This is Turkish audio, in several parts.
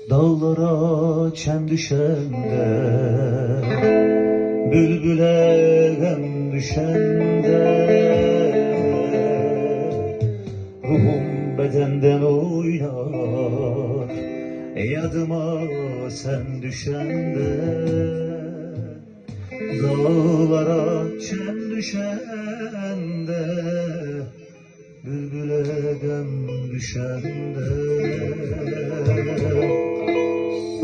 Dağlara çem düşende, bülbüle gem düşende, ruhum bedenden oynar, yadıma sen düşende. Dağlara çem düşende, bülbüle gem düşende,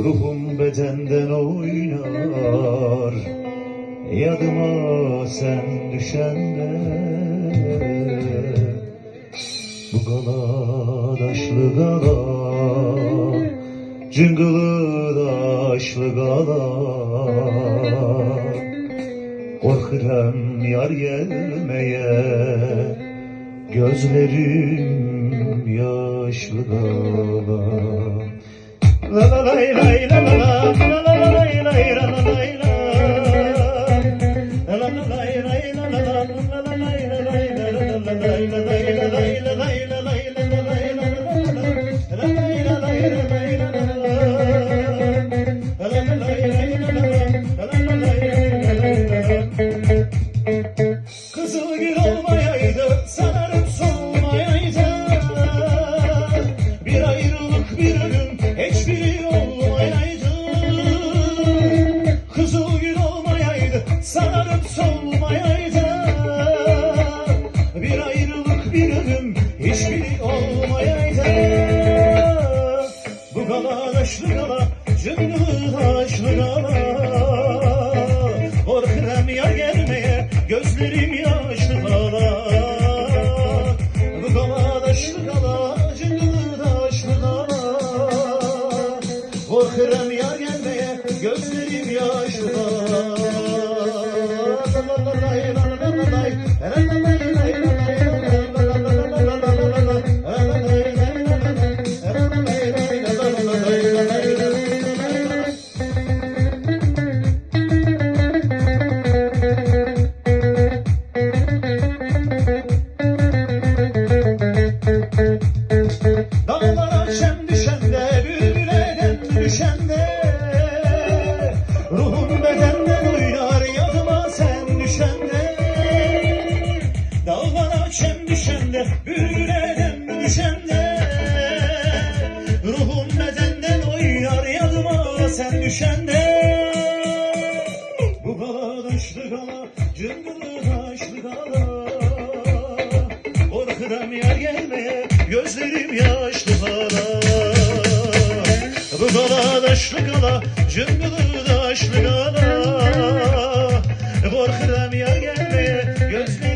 ruhum bedenden oynar, yadıma sen düşende. Bu gala daşlı gala, cıngılı daşlı gala, korkuram yar gelmeye, gözlerim yaşlı gala. La la la la la la la la la la la Kızılgül olmayaydı, sanarım solmayaydı. Bir ayrılık bir ölüm, hiçbiri olmayaydı. Kızılgül olmayaydı, sanarım solmayaydı. Bir ayrılık bir ölüm, hiçbiri olmayaydı. Bu gala daşlı gala, cıngılı daşlı gala, korkuram yar gelmeye, gözlerim yaşlı gala. Bu gala daşlı gala, cıngılı daşlı gala, korkuram yar gelmeye, gözlerim yaşlı gala. Dağlara çem düşende, bülbüle dem düşende, ruhum bedenden oynar, yadıma sen düşende. Dağlara çem düşende, bülbüle dem düşende, ruhum bedenden oynar, yadıma sen düşende. Bu gala daşlı gala, cıngılı daşlı gala, korkuram yar gelmeye, gözlerim yaşlı gala. Bu gala daşlı gala, cıngılı daşlı gala, korkuram yar gelmeye, gözlerim